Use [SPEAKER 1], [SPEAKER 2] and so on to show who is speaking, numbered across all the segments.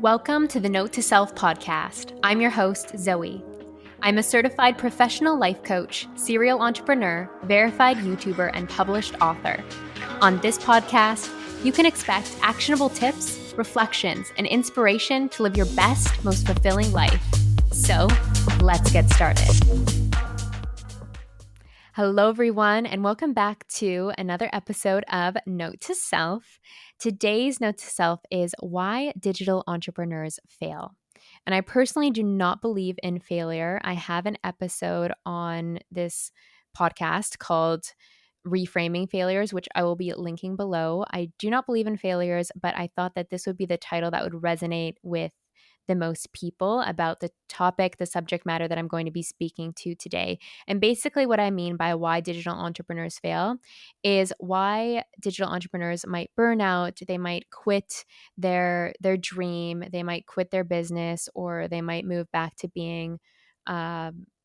[SPEAKER 1] Welcome to the Note to Self podcast. I'm your host, Zoe. I'm a certified professional life coach, serial entrepreneur, verified YouTuber, and published author. On this podcast, you can expect actionable tips, reflections, and inspiration to live your best, most fulfilling life. So, let's get started. Hello, everyone, and welcome back to another episode of Note to Self. Today's Note to Self is why digital entrepreneurs fail. And I personally do not believe in failure. I have an episode on this podcast called Reframing Failures, which I will be linking below. I do not believe in failures, but I thought that this would be the title that would resonate with the most people about the topic, the subject matter that I'm going to be speaking to today. And basically, what I mean by why digital entrepreneurs fail is why digital entrepreneurs might burn out, they might quit their dream, they might quit their business, or they might move back to being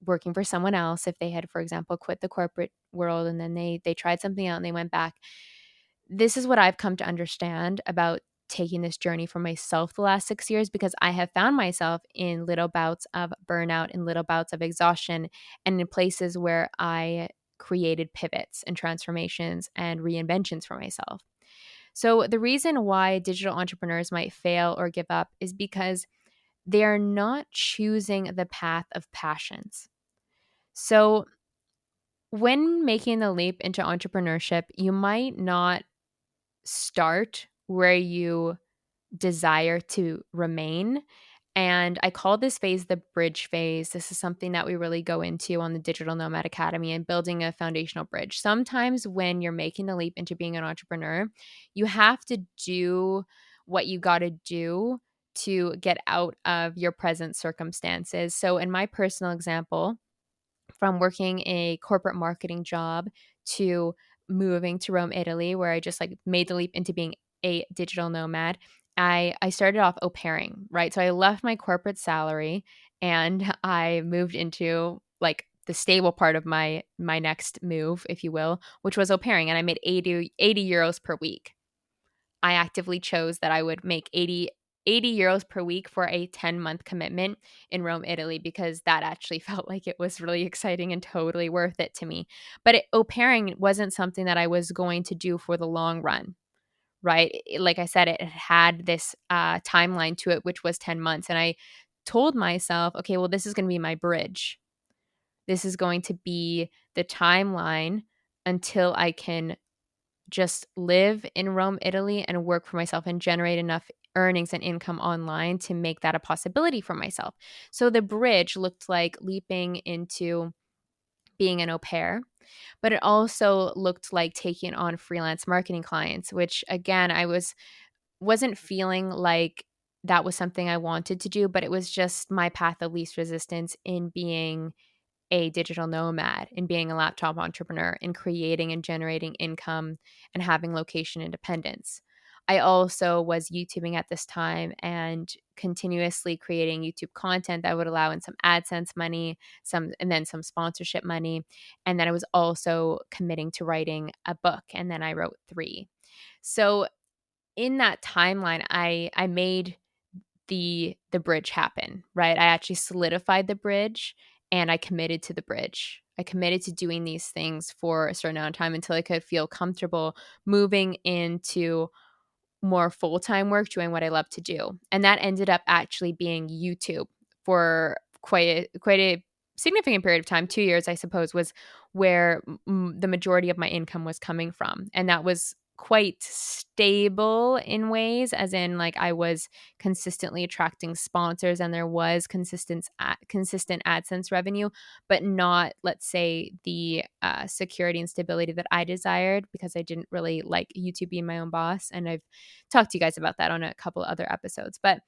[SPEAKER 1] working for someone else if they had, for example, quit the corporate world and then they tried something out and they went back. This is what I've come to understand about taking this journey for myself the last 6 years, because I have found myself in little bouts of burnout and little bouts of exhaustion, and in places where I created pivots and transformations and reinventions for myself. So the reason why digital entrepreneurs might fail or give up is because they are not choosing the path of passions. So when making the leap into entrepreneurship, you might not start where you desire to remain. And I call this phase the bridge phase. This is something that we really go into on the Digital Nomad Academy and building a foundational bridge. Sometimes when you're making the leap into being an entrepreneur, you have to do what you got to do to get out of your present circumstances. So, in my personal example, from working a corporate marketing job to moving to Rome, Italy, where I just like made the leap into being a digital nomad. I started off au pairing, right? So I left my corporate salary and I moved into like the stable part of my next move, if you will, which was au pairing, and I made 80 euros per week. I actively chose that I would make 80 euros per week for a 10-month commitment in Rome, Italy, because that actually felt like it was really exciting and totally worth it to me. But au pairing wasn't something that I was going to do for the long run, right? Like I said, it had this timeline to it, which was 10 months. And I told myself, okay, well, this is going to be my bridge. This is going to be the timeline until I can just live in Rome, Italy, and work for myself and generate enough earnings and income online to make that a possibility for myself. So the bridge looked like leaping into being an au pair, but it also looked like taking on freelance marketing clients, which again, wasn't feeling like that was something I wanted to do, but it was just my path of least resistance in being a digital nomad, in being a laptop entrepreneur, in creating and generating income and having location independence. I also was YouTubing at this time and continuously creating YouTube content that would allow in some AdSense money, and then some sponsorship money. And then I was also committing to writing a book, and then I wrote 3. So in that timeline, I made the bridge happen, right? I actually solidified the bridge and I committed to the bridge. I committed to doing these things for a certain amount of time until I could feel comfortable moving into more full-time work doing what I love to do. And that ended up actually being YouTube for quite a significant period of time. 2 years, I suppose, was where the majority of my income was coming from. And that was quite stable in ways, as in like I was consistently attracting sponsors and there was consistent AdSense revenue, but not, let's say, the security and stability that I desired, because I didn't really like YouTube being my own boss. And I've talked to you guys about that on a couple other episodes. But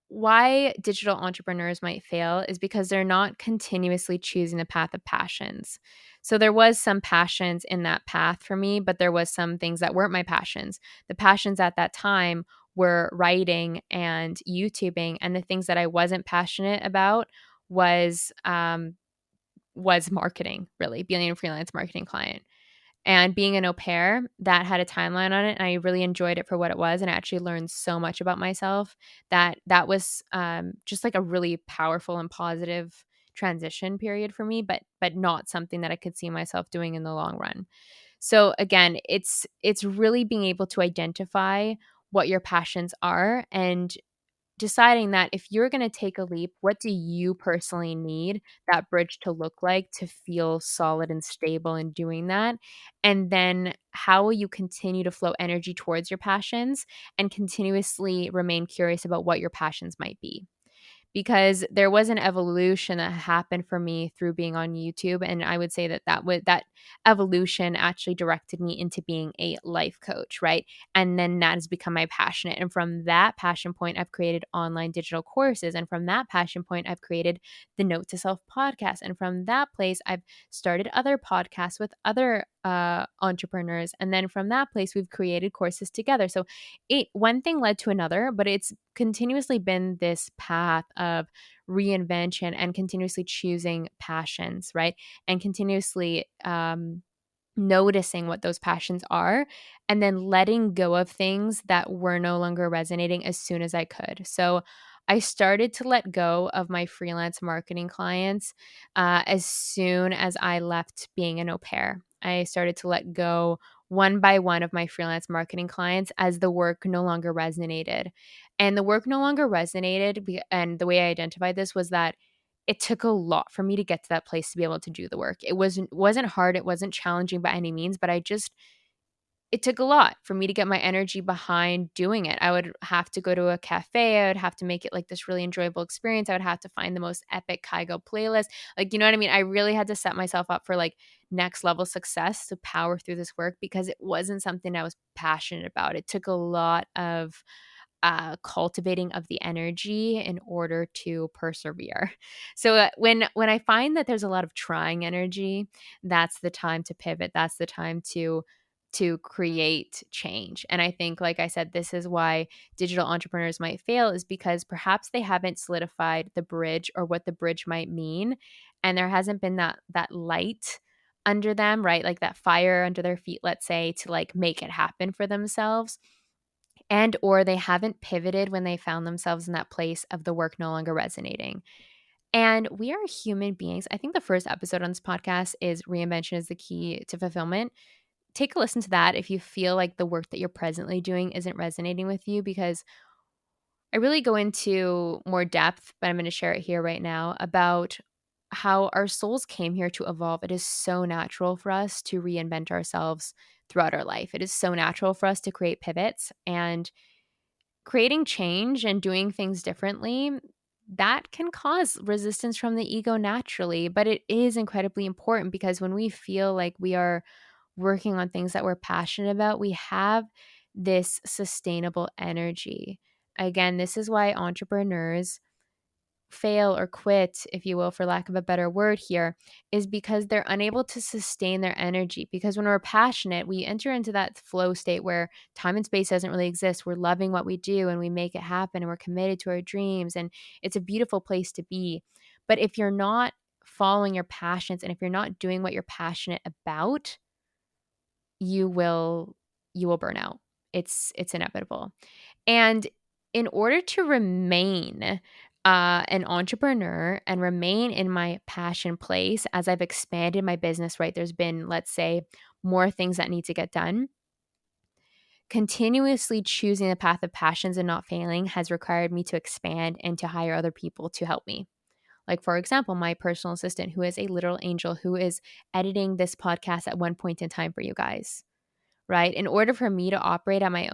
[SPEAKER 1] why digital entrepreneurs might fail is because they're not continuously choosing the path of passions. So there was some passions in that path for me, but there was some things that weren't my passions. The passions at that time were writing and YouTubing, and the things that I wasn't passionate about was marketing, really being a freelance marketing client. And being an au pair, that had a timeline on it, and I really enjoyed it for what it was, and I actually learned so much about myself that was just like a really powerful and positive transition period for me, but not something that I could see myself doing in the long run. So again, it's really being able to identify what your passions are and deciding that if you're going to take a leap, what do you personally need that bridge to look like to feel solid and stable in doing that? And then how will you continue to flow energy towards your passions and continuously remain curious about what your passions might be? Because there was an evolution that happened for me through being on YouTube, and I would say that evolution actually directed me into being a life coach, right? And then that has become my passionate, and from that passion point, I've created online digital courses, and from that passion point, I've created the Note to Self podcast, and from that place, I've started other podcasts with other entrepreneurs, and then from that place, we've created courses together. So one thing led to another, but it's continuously been this path of reinvention and continuously choosing passions, right? And continuously noticing what those passions are and then letting go of things that were no longer resonating as soon as I could. So I started to let go of my freelance marketing clients as soon as I left being an au pair. I started to let go one by one of my freelance marketing clients as the work no longer resonated. And the work no longer resonated. And the way I identified this was that it took a lot for me to get to that place to be able to do the work. It wasn't hard, it wasn't challenging by any means, but it took a lot for me to get my energy behind doing it. I would have to go to a cafe, I would have to make it like this really enjoyable experience. I would have to find the most epic Kygo playlist. Like, you know what I mean? I really had to set myself up for like next level success to power through this work because it wasn't something I was passionate about. It took a lot of cultivating of the energy in order to persevere. So when I find that there's a lot of trying energy, that's the time to pivot. That's the time to create change. And I think, like I said, this is why digital entrepreneurs might fail is because perhaps they haven't solidified the bridge or what the bridge might mean, and there hasn't been that light under them, right? Like that fire under their feet, let's say, to like make it happen for themselves and or they haven't pivoted when they found themselves in that place of the work no longer resonating. And we are human beings. I think the first episode on this podcast is reinvention is the key to fulfillment. Take a listen to that if you feel like the work that you're presently doing isn't resonating with you, because I really go into more depth, but I'm going to share it here right now about how our souls came here to evolve. It is so natural for us to reinvent ourselves throughout our life. It is so natural for us to create pivots, and creating change and doing things differently, that can cause resistance from the ego naturally, but it is incredibly important because when we feel like we are working on things that we're passionate about, we have this sustainable energy. Again, this is why entrepreneurs fail or quit, if you will, for lack of a better word here, is because they're unable to sustain their energy. Because when we're passionate, we enter into that flow state where time and space doesn't really exist. We're loving what we do and we make it happen and we're committed to our dreams. And it's a beautiful place to be. But if you're not following your passions and if you're not doing what you're passionate about, you will burn out. It's inevitable. And in order to remain an entrepreneur and remain in my passion place as I've expanded my business, right? There's been, let's say, more things that need to get done. Continuously choosing the path of passions and not failing has required me to expand and to hire other people to help me. Like, for example, my personal assistant, who is a literal angel, who is editing this podcast at one point in time for you guys, right? In order for me to operate at my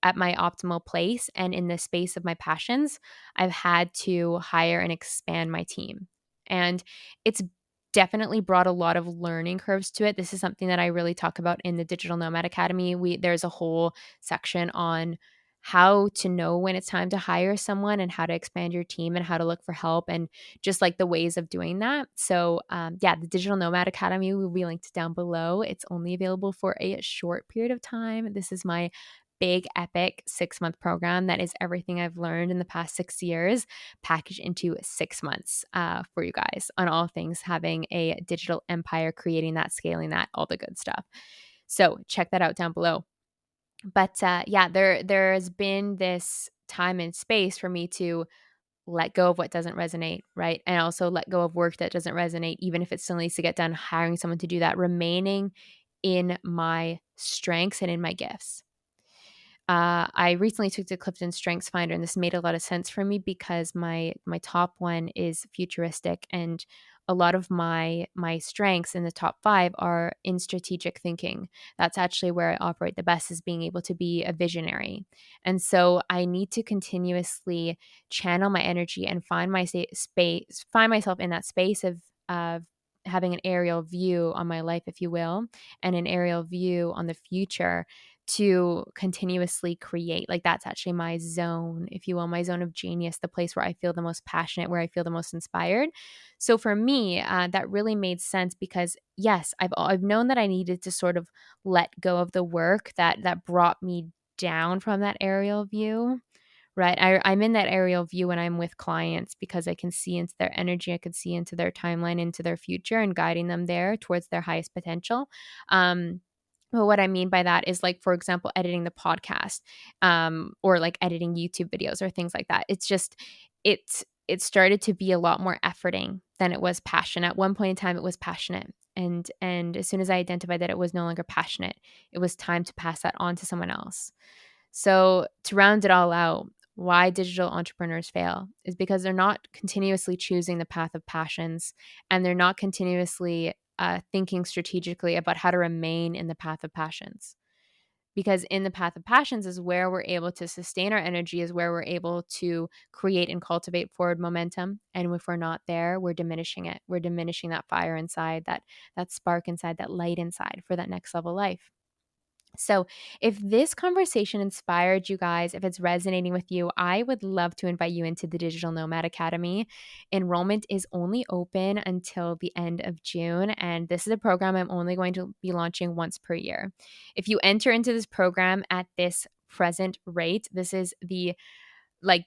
[SPEAKER 1] optimal place and in the space of my passions, I've had to hire and expand my team. And it's definitely brought a lot of learning curves to it. This is something that I really talk about in the Digital Nomad Academy. There's a whole section on how to know when it's time to hire someone and how to expand your team and how to look for help and just like the ways of doing that. So, yeah, the Digital Nomad Academy will be linked down below. It's only available for a short period of time. This is my big, epic 6-month program that is everything I've learned in the past 6 years packaged into 6 months for you guys on all things having a digital empire, creating that, scaling that, all the good stuff. So check that out down below. But yeah, there has been this time and space for me to let go of what doesn't resonate, right? And also let go of work that doesn't resonate, even if it still needs to get done, hiring someone to do that, remaining in my strengths and in my gifts. I recently took the Clifton Strengths Finder, and this made a lot of sense for me because my top one is futuristic, and a lot of my strengths in the top 5 are in strategic thinking. That's actually where I operate the best, is being able to be a visionary. And so I need to continuously channel my energy and find find myself in that space of having an aerial view on my life, if you will, and an aerial view on the future to continuously create. Like, that's actually my zone, if you will, my zone of genius, the place where I feel the most passionate, where I feel the most inspired. So for me, that really made sense because yes, I've known that I needed to sort of let go of the work that brought me down from that aerial view. Right. I'm in that aerial view when I'm with clients because I can see into their energy. I can see into their timeline, into their future, and guiding them there towards their highest potential. But what I mean by that is, like, for example, editing the podcast, or like editing YouTube videos or things like that. It started to be a lot more efforting than it was passion. At one point in time, it was passionate. And as soon as I identified that it was no longer passionate, it was time to pass that on to someone else. So to round it all out, why digital entrepreneurs fail is because they're not continuously choosing the path of passions, and they're not continuously thinking strategically about how to remain in the path of passions. Because in the path of passions is where we're able to sustain our energy, is where we're able to create and cultivate forward momentum. And if we're not there, we're diminishing it. We're diminishing that fire inside, that spark inside, that light inside for that next level life. So, if this conversation inspired you guys, if it's resonating with you, I would love to invite you into the Digital Nomad Academy. Enrollment is only open until the end of June, and this is a program I'm only going to be launching once per year. If you enter into this program at this present rate, this is the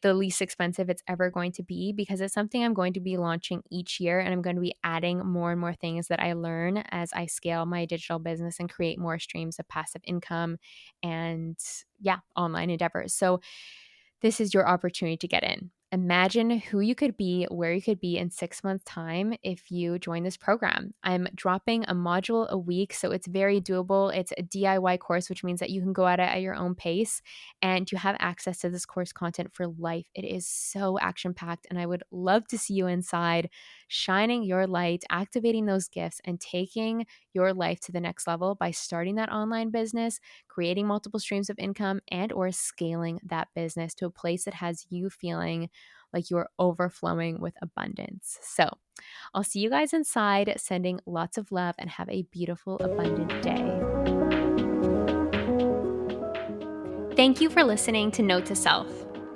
[SPEAKER 1] least expensive it's ever going to be, because it's something I'm going to be launching each year, and I'm going to be adding more and more things that I learn as I scale my digital business and create more streams of passive income and online endeavors. So this is your opportunity to get in. Imagine who you could be, where you could be in 6 months' time if you join this program. I'm dropping a module a week, so it's very doable. It's a DIY course, which means that you can go at it at your own pace, and you have access to this course content for life. It is so action-packed, and I would love to see you inside, shining your light, activating those gifts, and taking your life to the next level by starting that online business, creating multiple streams of income, and or scaling that business to a place that has you feeling like you're overflowing with abundance. So I'll see you guys inside, sending lots of love, and have a beautiful, abundant day. Thank you for listening to Note to Self.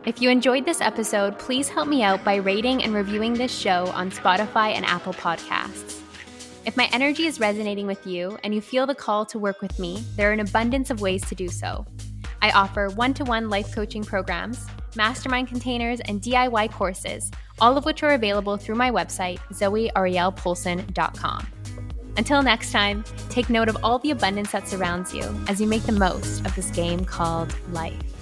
[SPEAKER 1] If you enjoyed this episode, please help me out by rating and reviewing this show on Spotify and Apple Podcasts. If my energy is resonating with you and you feel the call to work with me, there are an abundance of ways to do so. I offer one-to-one life coaching programs, mastermind containers, and DIY courses, all of which are available through my website, zoearielpoulsen.com. Until next time, take note of all the abundance that surrounds you as you make the most of this game called life.